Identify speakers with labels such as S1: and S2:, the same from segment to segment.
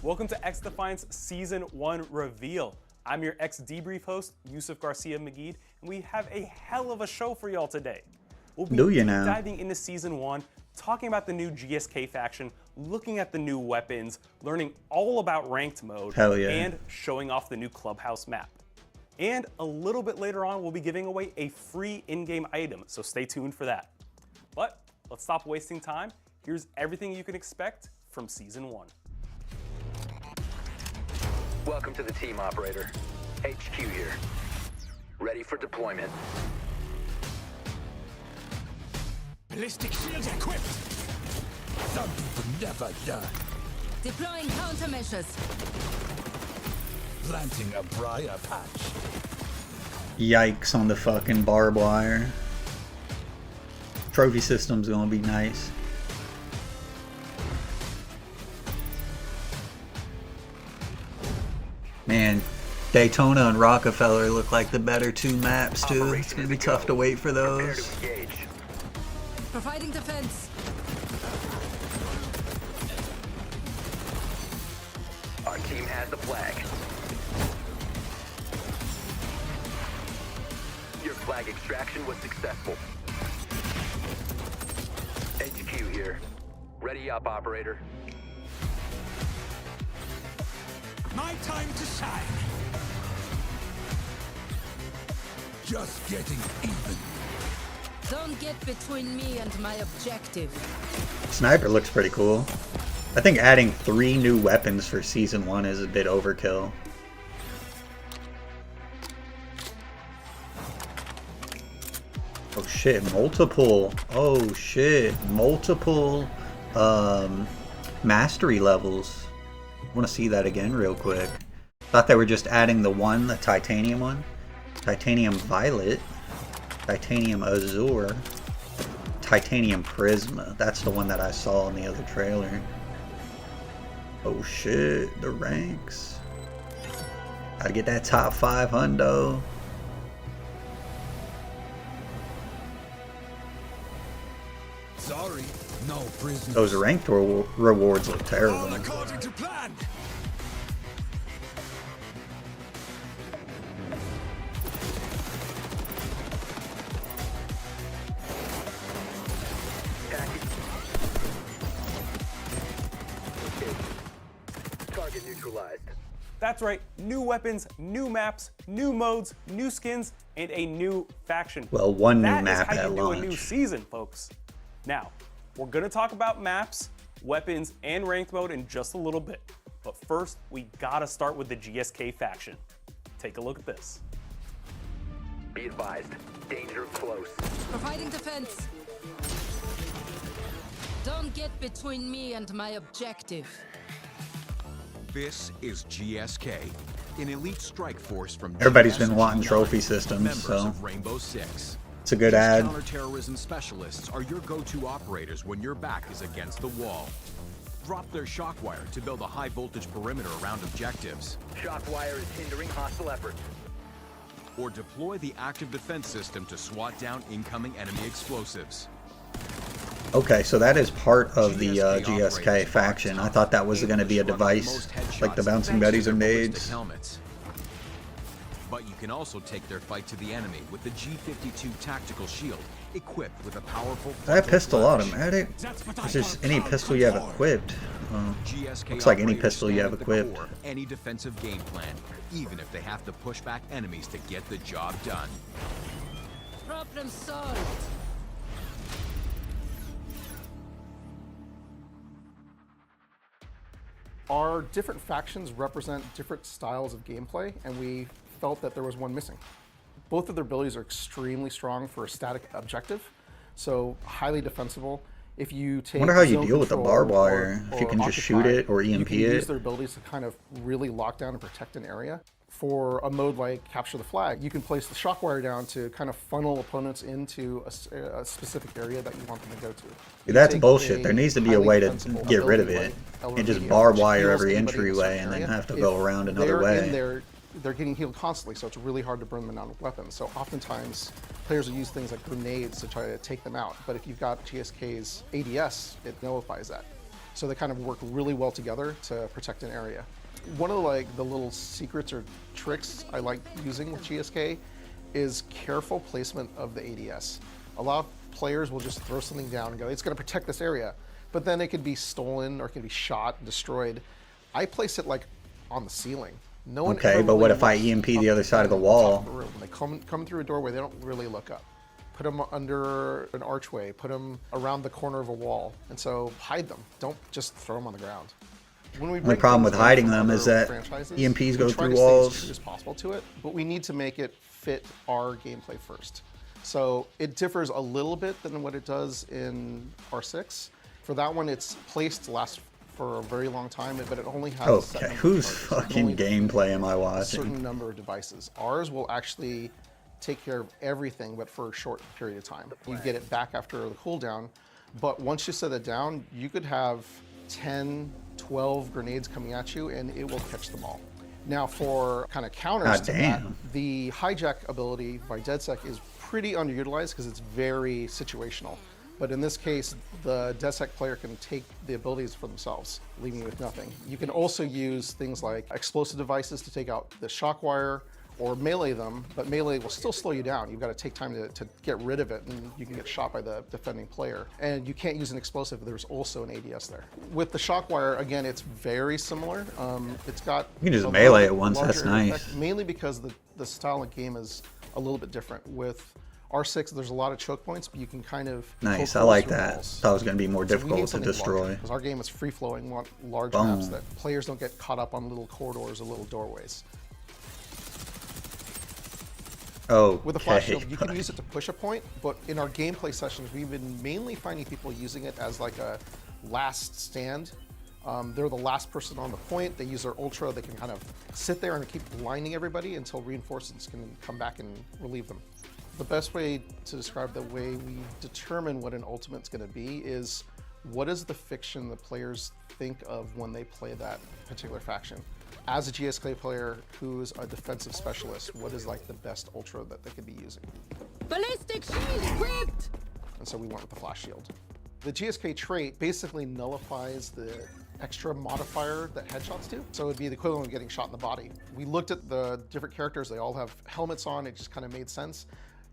S1: Welcome to XDefiant's Season 1 reveal. I'm your X-Debrief host, Yusuf Garcia McGee, and we have a hell of a show for y'all today. We'll be deep diving into Season 1, talking about the new GSK faction, looking at the new weapons, learning all about ranked mode, and showing off the new clubhouse map. And a little bit later on, we'll be giving away a free in-game item, so stay tuned for that. But let's stop wasting time. Here's everything you can expect from Season 1.
S2: Welcome to the team, operator. HQ here. Ready for deployment.
S3: Ballistic shields equipped! Some people never learn.
S4: Deploying countermeasures.
S3: Planting a briar patch.
S5: Yikes on the fucking barbed wire. Trophy system's gonna be nice. Man, Daytona and Rockefeller look like the better two maps too. It's gonna be tough to wait for those.
S4: Providing defense.
S2: Our team has the flag. Your flag extraction was successful. HQ here. Ready up, operator.
S3: My time to shine. Just getting even.
S4: Don't get between me and my objective.
S5: Sniper looks pretty cool. I think adding 3 new weapons for Season 1 is a bit overkill. Oh shit, multiple. Oh shit, multiple mastery levels. I want to see that again real quick. Thought they were just adding the titanium one. Titanium violet. Titanium azure. Titanium prisma. That's the one that I saw in the other trailer. Oh shit, the ranks. Gotta get that top 5 hundo.
S3: Sorry, no prisoners.
S5: Those ranked rewards look terrible.
S3: All according to plan.
S2: Target neutralized.
S1: That's right, new weapons, new maps, new modes, new skins, and a new faction.
S5: Well, one new map
S1: That is how
S5: at
S1: you do a new
S5: launch.
S1: season, folks. Now, we're gonna talk about maps, weapons, and ranked mode in just a little bit. But first, we gotta start with the GSK faction. Take a look at this.
S2: Be advised. Danger close.
S4: Providing defense. Don't get between me and my objective.
S6: This is GSK, an elite strike force from
S5: Everybody's
S6: GS
S5: been wanting
S6: 9,
S5: trophy systems,
S6: members
S5: so
S6: of Rainbow Six.
S5: it's a good
S6: These
S5: ad.
S6: Counterterrorism specialists are your go-to operators when your back is against the wall. Drop their shock wire to build a high voltage perimeter around objectives.
S2: Shock wire is hindering hostile efforts.
S6: Or deploy the active defense system to swat down incoming enemy explosives.
S5: Okay, so that is part of the GSK faction. I thought that was going to be a device, like the bouncing Bettys or nades.
S6: Helmets. But you can also take their fight to the enemy with the G52 tactical shield, equipped with a powerful.
S5: That pistol automatic? It's just any pistol you have equipped. Looks like any pistol you have equipped.
S6: Any defensive game plan, even if they have to push back enemies to get the job done.
S4: Problem solved.
S7: Our different factions represent different styles of gameplay, and we felt that there was one missing. Both of their abilities are extremely strong for a static objective, so highly defensible. If you take
S5: I wonder how you
S7: zone
S5: deal with the
S7: control
S5: barbed wire, if you
S7: or
S5: can just shoot
S7: occupy,
S5: it or EMP
S7: you can
S5: it.
S7: use their abilities to kind of really lock down and protect an area. For a mode like Capture the Flag, you can place the shock wire down to kind of funnel opponents into a specific area that you want them to go to.
S5: Yeah, that's
S7: Take
S5: bullshit.
S7: a
S5: There needs to be a
S7: highly
S5: way to
S7: defensible
S5: get rid of
S7: ability
S5: it.
S7: like
S5: And just
S7: LMG,
S5: barbed
S7: which
S5: wire
S7: heals
S5: every
S7: anybody in a
S5: entryway
S7: certain
S5: and then
S7: area.
S5: have to
S7: If
S5: go around another
S7: they're in
S5: way.
S7: there, they're getting healed constantly, so it's really hard to burn them down with weapons. So oftentimes, players will use things like grenades to try to take them out. But if you've got GSK's ADS, it nullifies that. So they kind of work really well together to protect an area. One of the little secrets or tricks I like using with GSK is careful placement of the ADS. A lot of players will just throw something down and go, it's going to protect this area, but then it could be stolen or it could be shot and destroyed. I place it like on the ceiling. No one
S5: okay, but what if I EMP the other side of the wall?
S7: When they come through a doorway, they don't really look up. Put them under an archway, put them around the corner of a wall, and so hide them. Don't just throw them on the ground. When we
S5: The problem with hiding them is that EMPs go through walls.
S7: As true as possible to it, but we need to make it fit our gameplay first. So it differs a little bit than what it does in R6. For that one, it's placed to last for a very long time, but it only has
S5: okay, whose fucking gameplay am I watching?
S7: A certain number of devices. Ours will actually take care of everything, but for a short period of time. You get it back after the cooldown, but once you set it down, you could have 10, 12 grenades coming at you, and it will catch them all. Now, for kind of counters to that, the hijack ability by DedSec is pretty underutilized because it's very situational. But in this case, the DedSec player can take the abilities for themselves, leaving with nothing. You can also use things like explosive devices to take out the shock wire or melee them, but melee will still slow you down. You've got to take time to get rid of it, and you can get shot by the defending player. And you can't use an explosive, there's also an ADS there. With the shock wire, again, it's very similar. It's got
S5: you can just melee it once, that's nice.
S7: Effect, mainly because the style of game is a little bit different. With R6, there's a lot of choke points, but you can kind of
S5: nice. I like that. Thought it was going to be more difficult to destroy.
S7: Because our game is free flowing, we want large maps that players don't get caught up on little corridors or little doorways.
S5: Oh,
S7: with a flash shield, you can use it to push a point, but in our gameplay sessions, we've been mainly finding people using it as like a last stand. They're the last person on the point. They use their ultra. They can kind of sit there and keep blinding everybody until reinforcements can come back and relieve them. The best way to describe the way we determine what an ultimate's going to be is what is the fiction the players think of when they play that particular faction. As a GSK player who's a defensive specialist, what is like the best ultra that they could be using?
S4: Ballistic shield equipped!
S7: And so we went with the flash shield. The GSK trait basically nullifies the extra modifier that headshots do. So it would be the equivalent of getting shot in the body. We looked at the different characters, they all have helmets on, it just kind of made sense.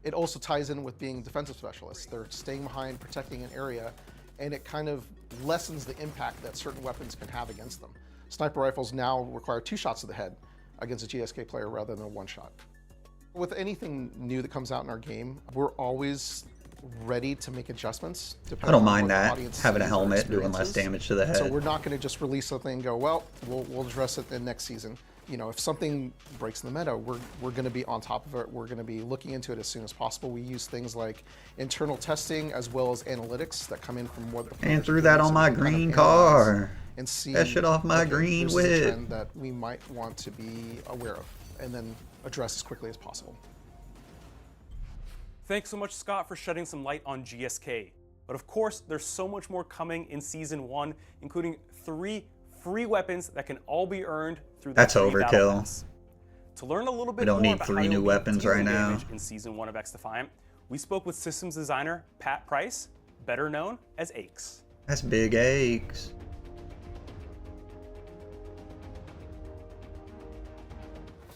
S7: It also ties in with being defensive specialists. They're staying behind, protecting an area, and it kind of lessens the impact that certain weapons can have against them. Sniper rifles now require 2 shots to the head against a GSK player rather than 1 shot. With anything new that comes out in our game, we're always ready to make adjustments.
S5: I don't mind that, having a helmet doing less damage to the head.
S7: So we're not going to just release something and go, well, we'll address it in next season. You know, if something breaks in the meta, we're going to be on top of it. We're going to be looking into it as soon as possible. We use things like internal testing as well as analytics that come in from what the
S5: and threw that on my green car.
S7: And see
S5: that shit off my green whip.
S7: A trend that we might want to be aware of and then address as quickly as possible.
S1: Thanks so much, Scott, for shedding some light on GSK. But of course, there's so much more coming in Season 1, including 3 free weapons that can all be earned through the
S5: That's overkill.
S1: To learn a little bit
S5: we don't
S1: more
S5: need
S1: about
S5: 3 new weapons right now.
S1: In Season 1 of XDefiant, we spoke with systems designer Pat Price, better known as Aches.
S5: That's Big Aches.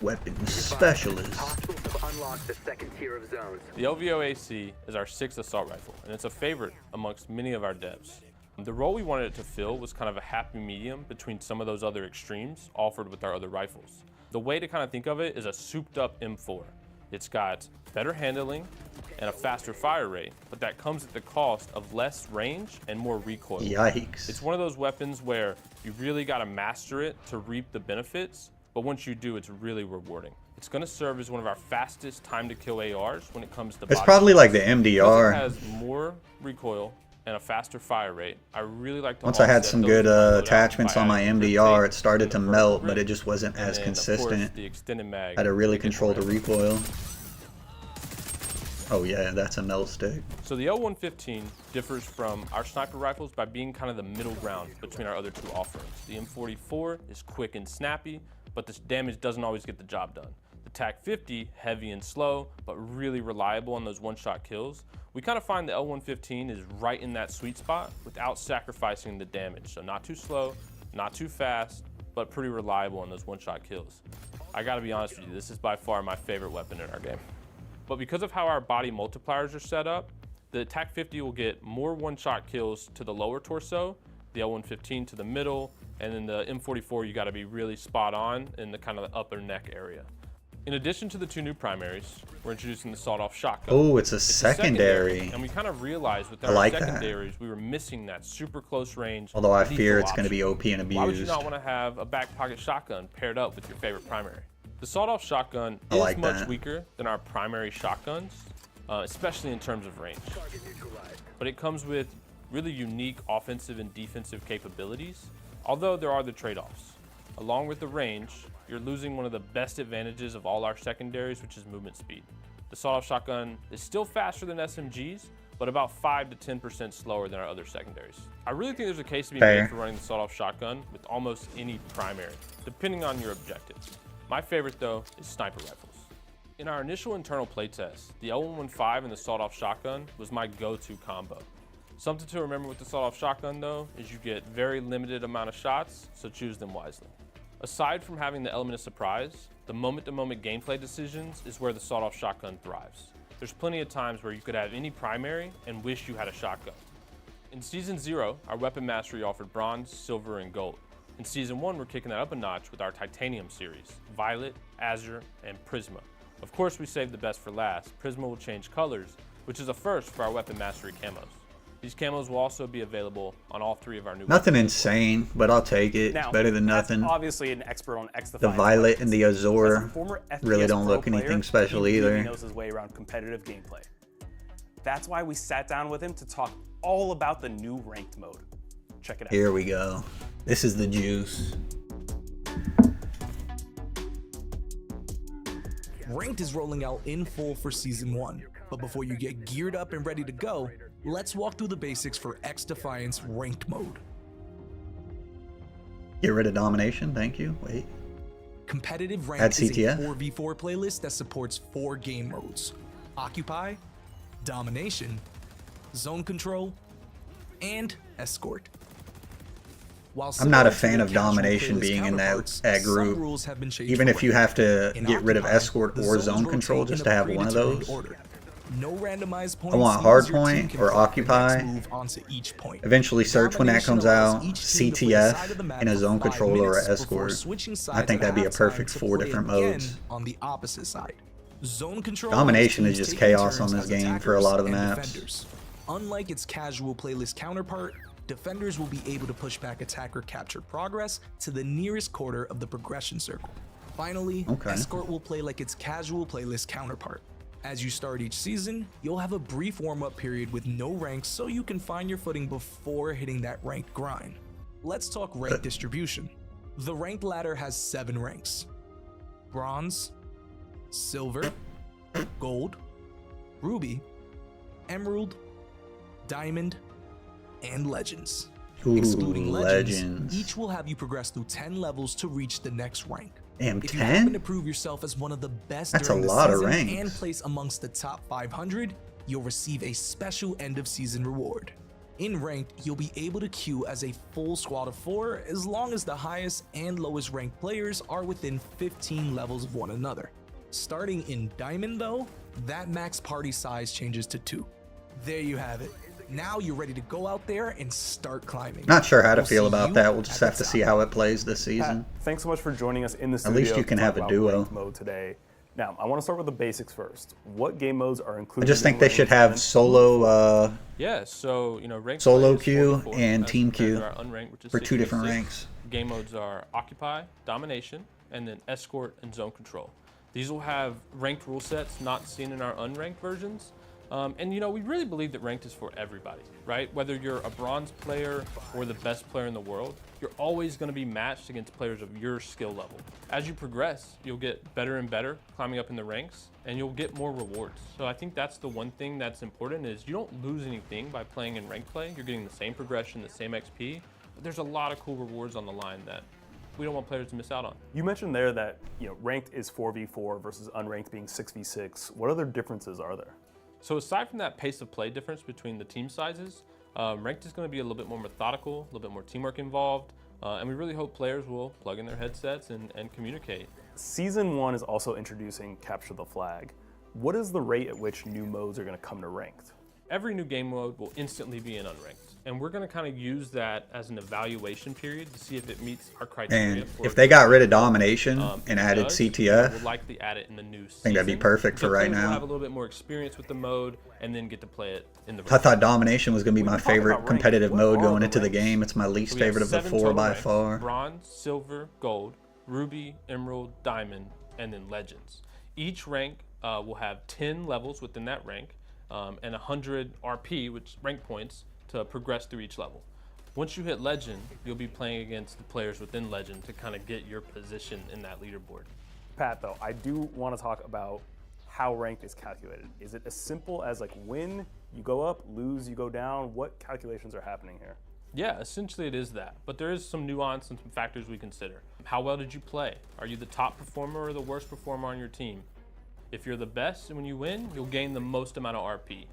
S5: Weapons specialist.
S2: Hostiles have unlocked the second tier of zones.
S8: The LVO-AC is our 6th assault rifle, and it's a favorite amongst many of our devs. The role we wanted it to fill was kind of a happy medium between some of those other extremes offered with our other rifles. The way to kind of think of it is a souped up M4. It's got better handling and a faster fire rate, but that comes at the cost of less range and more recoil.
S5: Yikes.
S8: It's one of those weapons where you really got to master it to reap the benefits, but once you do, it's really rewarding. It's going to serve as one of our fastest time to kill ARs when it comes to
S5: It's probably like the MDR.
S8: It has more recoil and a faster fire rate. I really like to
S5: Once I had some good attachments on my MDR, it started to melt, but it just wasn't as consistent.
S8: The extended mag.
S5: I had to really control the recoil. Oh yeah, that's a melt stick.
S8: So the L115 differs from our sniper rifles by being kind of the middle ground between our other 2 offerings. The M44 is quick and snappy, but this damage doesn't always get the job done. The TAC 50, heavy and slow, but really reliable on those one-shot kills. We kind of find the L115 is right in that sweet spot without sacrificing the damage. So not too slow, not too fast, but pretty reliable on those one-shot kills. I gotta be honest with you, this is by far my favorite weapon in our game. But because of how our body multipliers are set up, the TAC 50 will get more one-shot kills to the lower torso, the L115 to the middle, and then the M44 you gotta be really spot on in the kind of the upper neck area. In addition to the 2 new primaries, we're introducing the sawed-off shotgun.
S5: Oh, it's a secondary.
S8: And we kind of realized with our secondaries, we were missing that super close range.
S5: Although I fear it's going to be OP and abused.
S8: Why would you not want to have a back pocket shotgun paired up with your favorite primary? The sawed-off shotgun is much weaker than our primary shotguns, especially in terms of range. But it comes with really unique offensive and defensive capabilities, although there are the trade-offs. Along with the range, you're losing one of the best advantages of all our secondaries, which is movement speed. The sawed-off shotgun is still faster than SMGs, but about 5 to 10% slower than our other secondaries. I really think there's a case to be made for running the sawed-off shotgun with almost any primary, depending on your objectives. My favorite, though, is sniper rifles. In our initial internal playtest, the L115 and the sawed-off shotgun was my go-to combo. Something to remember with the sawed-off shotgun, though, is you get very limited amount of shots, so choose them wisely. Aside from having the element of surprise, the moment-to-moment gameplay decisions is where the sawed-off shotgun thrives. There's plenty of times where you could have any primary and wish you had a shotgun. In Season 0, our weapon mastery offered bronze, silver, and gold. In Season 1, we're kicking that up a notch with our titanium series, Violet, Azure, and Prisma. Of course, we saved the best for last. Prisma will change colors, which is a first for our weapon mastery camos. These camos will also be available on all 3 of our new
S5: Nothing insane, but I'll take it. It's better than nothing.
S1: Obviously an expert on XDefiant.
S5: The Violet and the Azure really don't look anything special either.
S1: He knows his way around competitive gameplay. That's why we sat down with him to talk all about the new ranked mode. Check it out.
S5: Here we go. This is the juice.
S9: Ranked is rolling out in full for Season 1, but before you get geared up and ready to go, let's walk through the basics for XDefiant's Ranked mode.
S5: Get rid of domination, thank you. Wait.
S9: Competitive Ranked is a 4v4 playlist that supports 4 game modes: Occupy, Domination, Zone Control, and Escort.
S5: I'm not a fan of domination being in that group, even if you have to get rid of escort or zone control just to have one of those.
S9: No randomized points.
S5: I want hardpoint or occupy, eventually search when that comes out, CTF, and a zone control or an escort. I think that'd be a perfect 4 different modes.
S9: On the opposite side, zone control
S5: domination is just chaos on this game for a lot of the maps.
S9: Unlike its casual playlist counterpart, defenders will be able to push back attacker capture progress to the nearest quarter of the progression circle. Finally, Escort will play like its casual playlist counterpart. As you start each season, you'll have a brief warm-up period with no ranks so you can find your footing before hitting that ranked grind. Let's talk rank distribution. The ranked ladder has 7 ranks: Bronze, Silver, Gold, Ruby, Emerald, Diamond, and Legends. Excluding Legends, each will have you progress through 10 levels to reach the next rank.
S5: Damn,
S9: if you happen to prove yourself as one of the best during the season and place amongst the top 500, you'll receive a special end of season reward. In ranked, you'll be able to queue as a full squad of 4 as long as the highest and lowest ranked players are within 15 levels of one another. Starting in Diamond though, that max party size changes to 2. There you have it. Now you're ready to go out there and start climbing.
S5: Not sure how to feel about that. We'll just have to see how it plays this season.
S1: Thanks so much for joining us in the studio.
S5: At least you can have a duo
S1: mode today. Now, I want to start with the basics first. What game modes are included?
S5: I just think they should have solo.
S8: Yeah, so ranked
S5: solo queue and team queue for 2 different ranks.
S8: Game modes are Occupy, Domination, and then Escort and Zone Control. These will have ranked rule sets not seen in our unranked versions. And we really believe that ranked is for everybody, right? Whether you're a bronze player or the best player in the world, you're always going to be matched against players of your skill level. As you progress, you'll get better and better climbing up in the ranks, and you'll get more rewards. So I think that's the one thing that's important is you don't lose anything by playing in ranked play. You're getting the same progression, the same XP, but there's a lot of cool rewards on the line that we don't want players to miss out on.
S1: You mentioned there that ranked is 4v4 versus unranked being 6v6. What other differences are there?
S8: So aside from that pace of play difference between the team sizes, ranked is going to be a little bit more methodical, a little bit more teamwork involved, and we really hope players will plug in their headsets and communicate.
S1: Season 1 is also introducing Capture the Flag. What is the rate at which new modes are going to come to ranked?
S8: Every new game mode will instantly be in unranked, and we're going to kind of use that as an evaluation period to see if it meets our criteria.
S5: And if they got rid of domination and added CTF,
S8: we'll likely add it in the new season.
S5: I think that'd be perfect for right now.
S8: We'll have a little bit more experience with the mode and then get to play it in the.
S5: I thought domination was going to be my favorite competitive mode going into the game. It's my least favorite of the 4 by far.
S8: Bronze, silver, gold, ruby, emerald, diamond, and then legends. Each rank will have 10 levels within that rank. And 100 RP, which rank points, to progress through each level. Once you hit Legend, you'll be playing against the players within Legend to kind of get your position in that leaderboard.
S1: Pat, though, I do want to talk about how ranked is calculated. Is it as simple as like win, you go up, lose, you go down? What calculations are happening here?
S8: Yeah, essentially it is that, but there is some nuance and some factors we consider. How well did you play? Are you the top performer or the worst performer on your team? If you're the best and when you win, you'll gain the most amount of RP.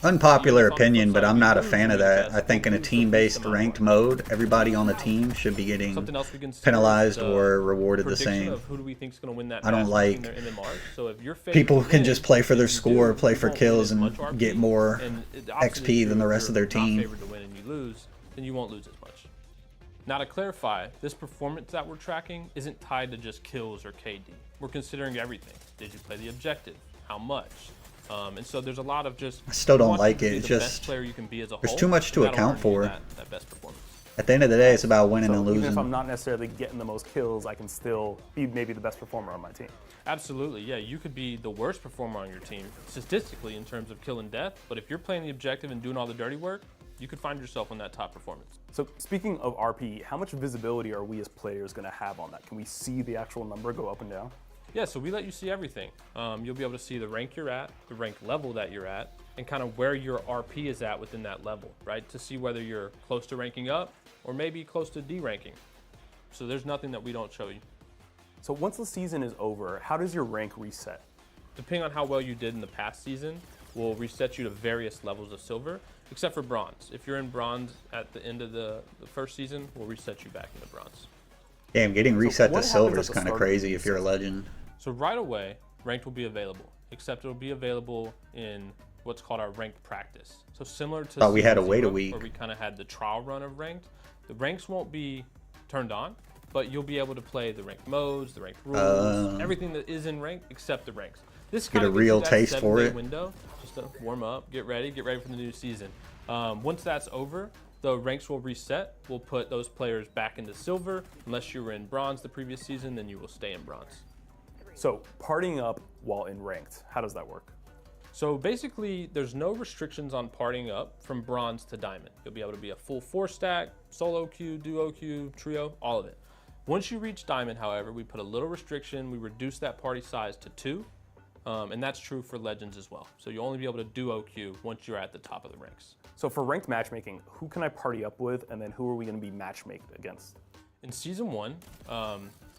S5: Unpopular opinion, but I'm not a fan of that. I think in a team-based ranked mode, everybody on the team should be getting penalized or rewarded the same.
S8: Of who do we think is going to win that
S5: I don't like
S8: so if your
S5: people can just play for their score, play for kills, and get more XP than the rest of their team.
S8: Favored to win and you lose, then you won't lose as much. Now to clarify, this performance that we're tracking isn't tied to just kills or KD. We're considering everything. Did you play the objective? How much? And so there's a lot of just.
S5: I still don't like it. It's
S8: the
S5: just
S8: best player you can be as a
S5: there's
S8: whole,
S5: too much to account for.
S8: That best performance.
S5: At the end of the day, it's about winning and losing.
S1: Even if I'm not necessarily getting the most kills, I can still be maybe the best performer on my team.
S8: Absolutely, yeah. You could be the worst performer on your team statistically in terms of kill and death, but if you're playing the objective and doing all the dirty work, you could find yourself in that top performance.
S1: So speaking of RP, how much visibility are we as players going to have on that? Can we see the actual number go up and down?
S8: Yeah, so we let you see everything. You'll be able to see the rank you're at, the rank level that you're at, and kind of where your RP is at within that level, right? To see whether you're close to ranking up or maybe close to D-ranking. So there's nothing that we don't show you.
S1: So once the season is over, how does your rank reset?
S8: Depending on how well you did in the past season, we'll reset you to various levels of silver, except for bronze. If you're in bronze at the end of the first season, we'll reset you back into bronze.
S5: Damn, getting reset to silver is kind of crazy if you're a legend.
S8: So right away, ranked will be available, except it'll be available in what's called our ranked practice. So similar to
S5: we had to wait a week,
S8: where we kind of had the trial run of ranked. The ranks won't be turned on, but you'll be able to play the ranked modes, the ranked rules, everything that is in ranked except the ranks. This
S5: get a real taste for it.
S8: Window just to warm up, get ready for the new season. Once that's over, the ranks will reset. We'll put those players back into silver. Unless you were in bronze the previous season, then you will stay in bronze.
S1: So partying up while in ranked, how does that work?
S8: So basically, there's no restrictions on partying up from bronze to diamond. You'll be able to be a full 4-stack, solo queue, duo queue, trio, all of it. Once you reach diamond, however, we put a little restriction. We reduce that party size to 2, and that's true for legends as well. So you'll only be able to duo queue once you're at the top of the ranks.
S1: So for ranked matchmaking, who can I party up with, and then who are we going to be matchmaked against?
S8: In Season 1,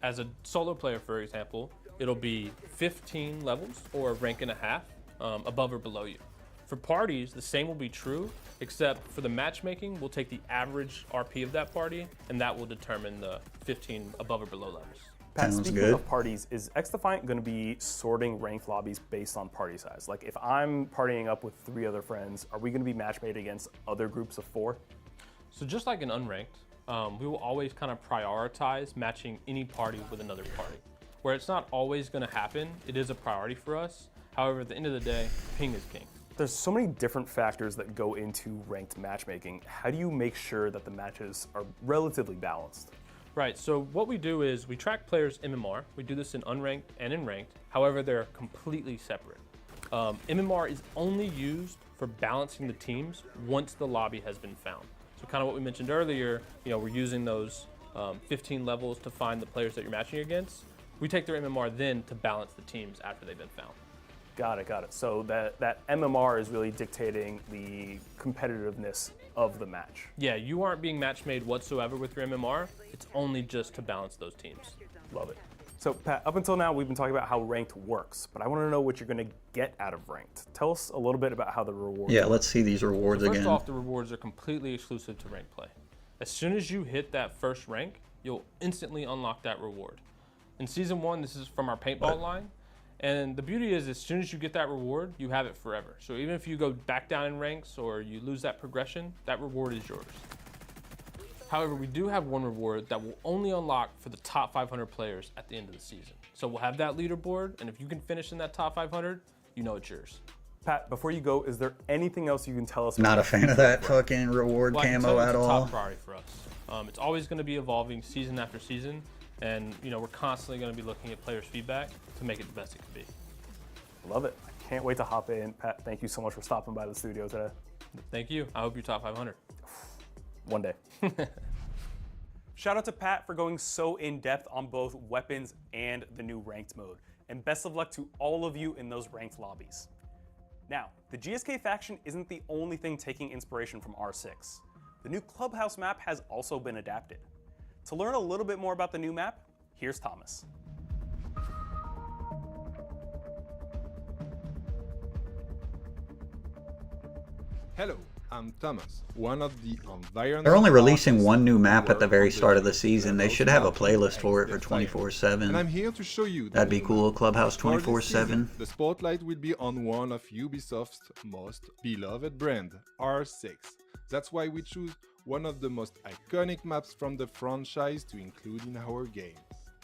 S8: as a solo player, for example, it'll be 15 levels or a rank and a half above or below you. For parties, the same will be true, except for the matchmaking, we'll take the average RP of that party, and that will determine the 15 above or below levels.
S1: Pat, speaking of parties, is XDefiant going to be sorting ranked lobbies based on party size? Like if I'm partying up with 3 other friends, are we going to be matchmade against other groups of 4?
S8: So just like in unranked, we will always kind of prioritize matching any party with another party. Where it's not always going to happen, it is a priority for us. However, at the end of the day, ping is king.
S1: There's so many different factors that go into ranked matchmaking. How do you make sure that the matches are relatively balanced?
S8: Right, so what we do is we track players' MMR. We do this in unranked and in ranked. However, they're completely separate. MMR is only used for balancing the teams once the lobby has been found. So kind of what we mentioned earlier, we're using those 15 levels to find the players that you're matching against. We take their MMR then to balance the teams after they've been found.
S1: Got it. So that MMR is really dictating the competitiveness of the match.
S8: Yeah, you aren't being match made whatsoever with your MMR. It's only just to balance those teams.
S1: Love it. So Pat, up until now, we've been talking about how ranked works, but I want to know what you're going to get out of ranked. Tell us a little bit about how the rewards
S5: Yeah,
S1: work.
S5: let's see these rewards
S8: First
S5: again.
S8: off, the rewards are completely exclusive to ranked play. As soon as you hit that first rank, you'll instantly unlock that reward. In Season 1, this is from our paintball line. And the beauty is, as soon as you get that reward, you have it forever. So even if you go back down in ranks or you lose that progression, that reward is yours. However, we do have one reward that will only unlock for the top 500 players at the end of the season. So we'll have that leaderboard, and if you can finish in that top 500, you know it's yours.
S1: Pat, before you go, is there anything else you can tell us?
S5: Not a fan of that fucking reward
S8: Well, I can
S5: camo
S8: tell you
S5: at
S8: it's a
S5: all.
S8: top priority for us. It's always going to be evolving season after season, and we're constantly going to be looking at players' feedback to make it the best it can be.
S1: Love it. I can't wait to hop in. Pat, thank you so much for stopping by the studio today.
S8: Thank you. I hope you're top 500.
S1: One day. Shout out to Pat for going so in-depth on both weapons and the new ranked mode. And best of luck to all of you in those ranked lobbies. Now, the GSK faction isn't the only thing taking inspiration from R6. The new Clubhouse map has also been adapted. To learn a little bit more about the new map, here's Thomas.
S10: Hello, I'm Thomas, one of the environmental...
S5: They're only releasing one new map at the very
S10: artists
S5: start of the
S10: on
S5: season. They should have a playlist for it for 24/7.
S10: And I'm here to show you
S5: That'd be
S10: new
S5: cool.
S10: map.
S5: Clubhouse
S10: For this
S5: 24/7.
S10: season, the spotlight will be on one of Ubisoft's most beloved brand, R6. That's why we choose one of the most iconic maps from the franchise to include in our game.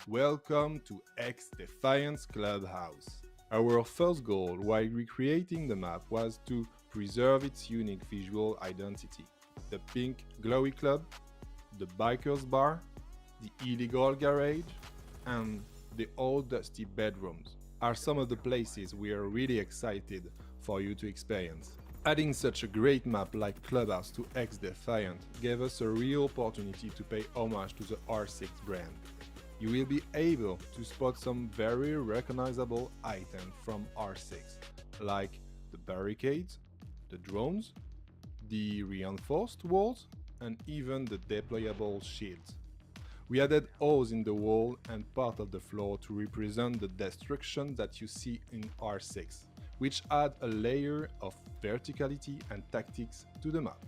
S10: Welcome to XDefiant's Clubhouse. Our first goal while recreating the map was to preserve its unique visual identity. The pink glowy club, the biker's bar, the illegal garage, and the old dusty bedrooms are some of the places we are really excited for you to experience. Adding such a great map like Clubhouse to XDefiant gave us a real opportunity to pay homage to the R6 brand. You will be able to spot some very recognizable items from R6, like the barricades, the drones, the reinforced walls, and even the deployable shields. We added holes in the wall and part of the floor to represent the destruction that you see in R6, which add a layer of verticality and tactics to the map.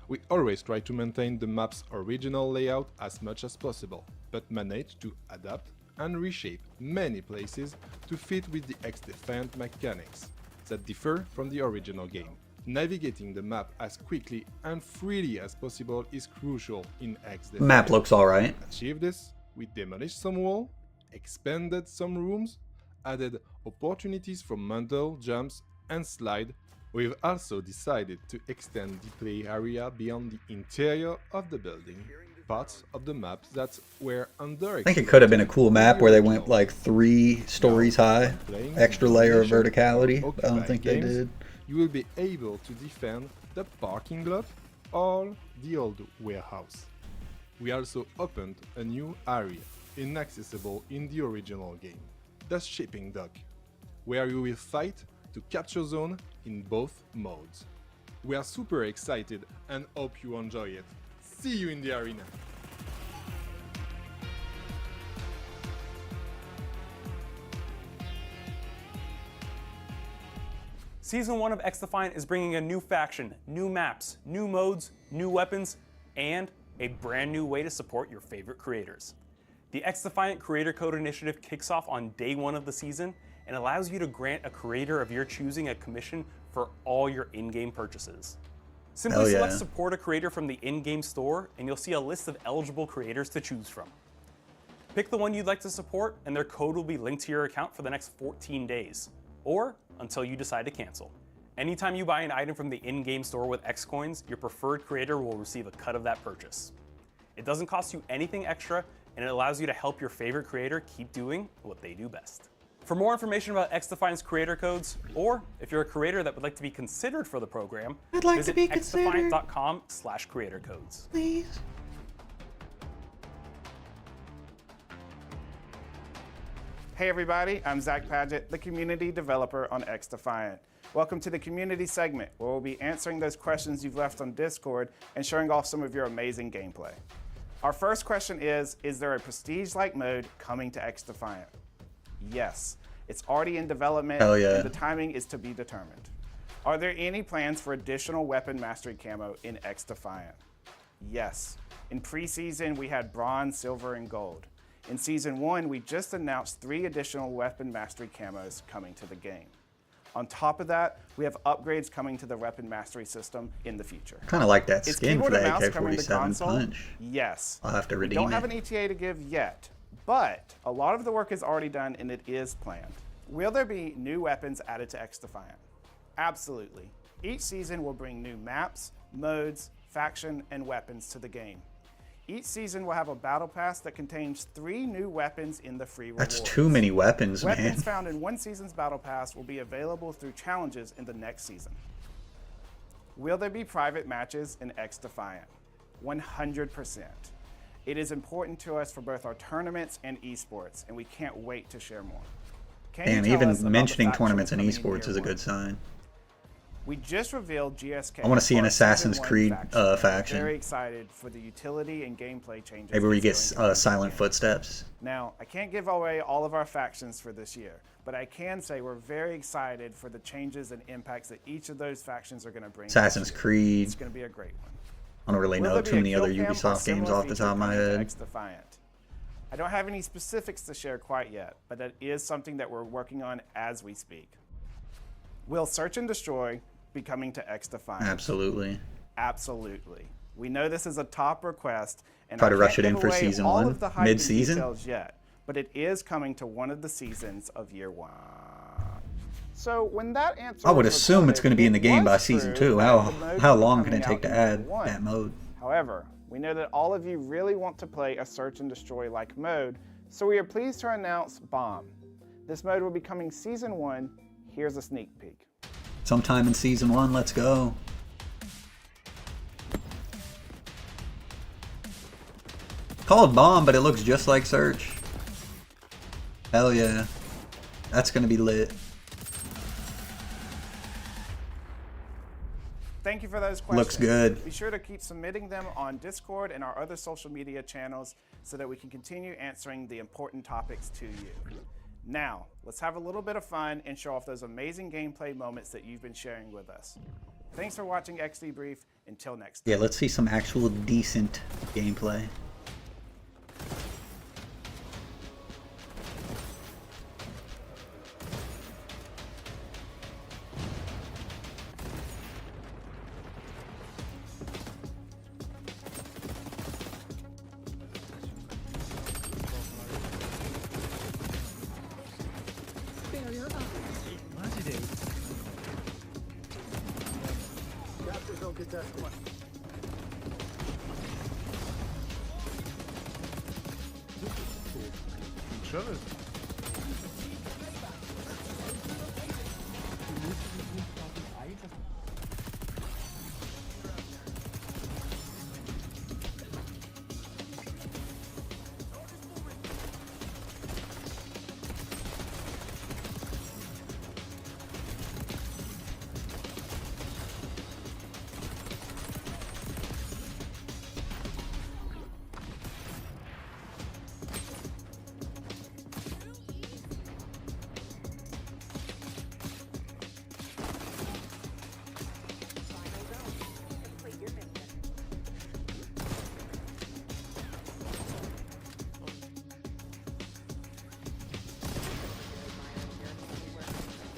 S10: We always try to maintain the map's original layout as much as possible, but manage to adapt and reshape many places to fit with the XDefiant mechanics that differ from the original game. Navigating the map as quickly and freely as possible is crucial in XDefiant.
S5: Map looks alright.
S10: To achieve this, we demolished some walls, expanded some rooms, added opportunities for mental jumps and slide. We've also decided to extend the play area beyond the interior of the building, parts of the map that were under.
S5: I think it could have been a cool map where they went like 3 stories high, extra layer of verticality, but I don't think they did.
S10: You will be able to defend the parking lot or the old warehouse. We also opened a new area, inaccessible in the original game, the shipping dock, where you will fight to capture zone in both modes. We are super excited and hope you enjoy it. See you in the arena!
S1: Season 1 of XDefiant is bringing a new faction, new maps, new modes, new weapons, and a brand new way to support your favorite creators. The XDefiant Creator Code Initiative kicks off on day 1 of the season and allows you to grant a creator of your choosing a commission for all your in-game purchases. Simply select support a creator from the in-game store and you'll see a list of eligible creators to choose from. Pick the one you'd like to support and their code will be linked to your account for the next 14 days, or until you decide to cancel. Anytime you buy an item from the in-game store with X coins, your preferred creator will receive a cut of that purchase. It doesn't cost you anything extra and it allows you to help your favorite creator keep doing what they do best. For more information about XDefiant's creator codes, or if you're a creator that would like to be considered for the program, visit xdefiant.com/creatorcodes.
S5: Please.
S11: Hey everybody, I'm Zach Padgett, the community developer on XDefiant. Welcome to the community segment, where we'll be answering those questions you've left on Discord and showing off some of your amazing gameplay. Our first question is there a Prestige-like mode coming to XDefiant? Yes, it's already in development,
S5: Hell yeah.
S11: and the timing is to be determined. Are there any plans for additional weapon mastery camo in XDefiant? Yes. In preseason, we had bronze, silver, and gold. In Season 1, we just announced 3 additional weapon mastery camos coming to the game. On top of that, we have upgrades coming to the weapon mastery system in the future.
S5: Kind of like that
S11: Is
S5: skin for
S11: keyboard and
S5: the
S11: mouse coming to
S5: AK-47
S11: console?
S5: punch.
S11: Yes.
S5: I'll have to
S11: We
S5: redeem
S11: don't have
S5: it.
S11: an ETA to give yet, but a lot of the work is already done and it is planned. Will there be new weapons added to XDefiant? Absolutely. Each season will bring new maps, modes, faction, and weapons to the game. Each season will have a battle pass that contains 3 new weapons in the free rewards.
S5: That's too many weapons, man.
S11: Weapons found in one season's battle pass will be available through challenges in the next season. Will there be private matches in XDefiant? 100%. It is important to us for both our tournaments and esports, and we can't wait to share more. Can you
S5: Damn,
S11: tell us
S5: even
S11: about the
S5: mentioning
S11: factions
S5: tournaments and
S11: coming in
S5: esports
S11: year
S5: is a
S11: one?
S5: good sign.
S11: We just revealed GSK.
S5: I want to see an
S11: our
S5: Assassin's
S11: Season 1
S5: Creed
S11: We're
S5: faction.
S11: very excited for the utility and gameplay changes.
S5: Maybe we
S11: it's
S5: get
S11: going to
S5: Silent
S11: bring.
S5: Footsteps.
S11: Now, I can't give away all of our factions for this year, but I can say we're very excited for the changes and impacts that each of those factions are going to bring. this
S5: Assassin's
S11: year.
S5: Creed.
S11: It's going to be a great one.
S5: I don't really
S11: Will
S5: know
S11: there
S5: too
S11: be a
S5: many other
S11: kill cam or
S5: Ubisoft games
S11: similar
S5: off the top of my
S11: feature coming
S5: head.
S11: to XDefiant? I don't have any specifics to share quite yet, but that is something that we're working on as we speak. Will Search and Destroy be coming to XDefiant?
S5: Absolutely.
S11: Absolutely. We know this is a top request, and
S5: Try
S11: I
S5: to
S11: can't
S5: rush it in
S11: give
S5: for
S11: away
S5: Season
S11: all
S5: 1,
S11: of the hype and
S5: mid-season?
S11: details yet, but it is coming to one of the seasons of Year 1. So when that answer
S5: I would
S11: was
S5: assume it's
S11: reported,
S5: going to be in the
S11: it
S5: game by
S11: was
S5: Season
S11: true
S5: 2.
S11: that
S5: How
S11: the mode
S5: how
S11: would be
S5: long can
S11: coming
S5: it take
S11: out
S5: to
S11: in
S5: add
S11: Year 1.
S5: that mode?
S11: However, we know that all of you really want to play a Search and Destroy-like mode, so we are pleased to announce Bomb. This mode will be coming Season 1. Here's a sneak peek.
S5: Sometime in Season 1, let's go. Called Bomb, but it looks just like Search. Hell yeah. That's going to be lit.
S11: Thank you for those questions.
S5: Looks good.
S11: Be sure to keep submitting them on Discord and our other social media channels so that we can continue answering the important topics to you. Now, let's have a little bit of fun and show off those amazing gameplay moments that you've been sharing with us. Thanks for watching XDebrief. Until next time.
S5: Yeah, let's see some actual decent gameplay.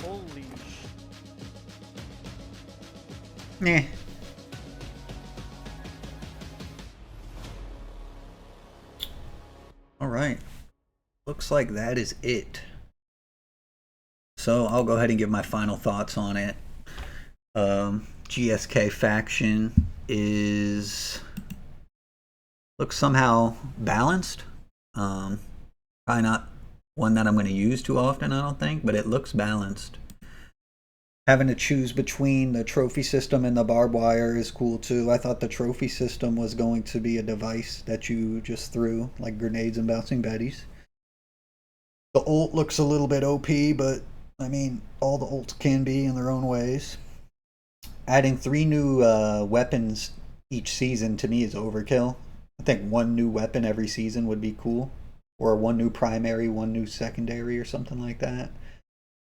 S1: Holy
S5: Meh. Alright. Looks like that is it. So I'll go ahead and give my final thoughts on it. GSK faction looks somehow balanced. Probably not one that I'm going to use too often, I don't think, but it looks balanced. Having to choose between the trophy system and the barbed wire is cool too. I thought the trophy system was going to be a device that you just threw, like grenades and bouncing betties. The ult looks a little bit OP, but I mean, all the ults can be in their own ways. Adding 3 new weapons each season to me is overkill. I think 1 new weapon every season would be cool. Or 1 new primary, 1 new secondary, or something like that.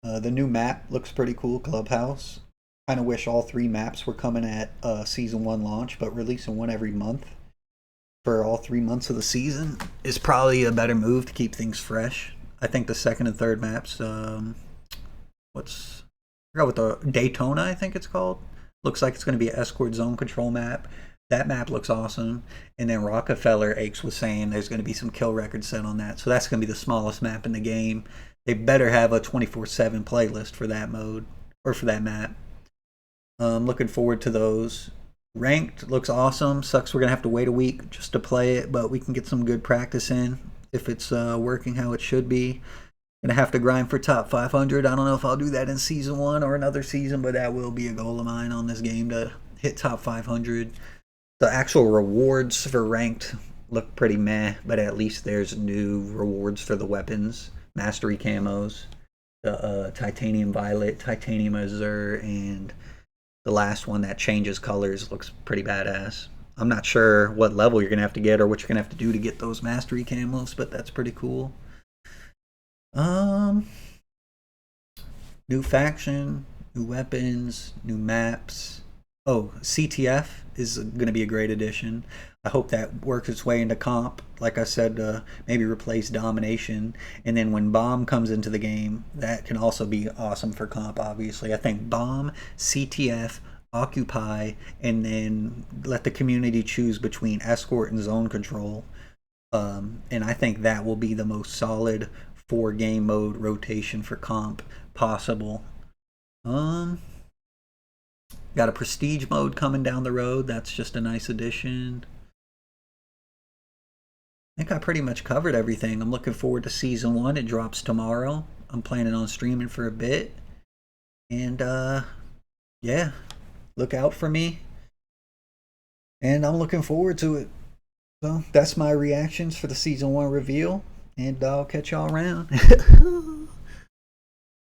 S5: The new map looks pretty cool, Clubhouse. Kind of wish all 3 maps were coming at Season 1 launch, but releasing 1 every month for all 3 months of the season is probably a better move to keep things fresh. I think the second and third maps, I forgot what the Daytona, I think it's called. Looks like it's going to be an escort zone control map. That map looks awesome. And then Rockefeller, Aches was saying there's going to be some kill records set on that. So that's going to be the smallest map in the game. They better have a 24/7 playlist for that mode, or for that map. Looking forward to those. Ranked looks awesome. Sucks we're going to have to wait a week just to play it, but we can get some good practice in if it's working how it should be. Gonna have to grind for top 500. I don't know if I'll do that in season 1 or another season, but that will be a goal of mine on this game, to hit top 500. The actual rewards for ranked look pretty meh, but at least there's new rewards for the weapons, mastery camos, the titanium violet, titanium azure, and the last one that changes colors looks pretty badass. I'm not sure what level you're gonna have to get or what you're gonna have to do to get those mastery camos, but that's pretty cool. New faction, new weapons, new maps. Oh, CTF is going to be a great addition. I hope that works its way into comp. Like I said, maybe replace domination. And then when bomb comes into the game, that can also be awesome for comp, obviously. I think bomb, CTF, occupy, and then let the community choose between escort and zone control. And I think that will be the most solid 4 game mode rotation for comp possible. Got a prestige mode coming down the road. That's just a nice addition. I think I pretty much covered everything. I'm looking forward to season 1. It drops tomorrow. I'm planning on streaming for a bit. And yeah, look out for me. And I'm looking forward to it. So that's my reactions for the season 1 reveal. And I'll catch y'all around.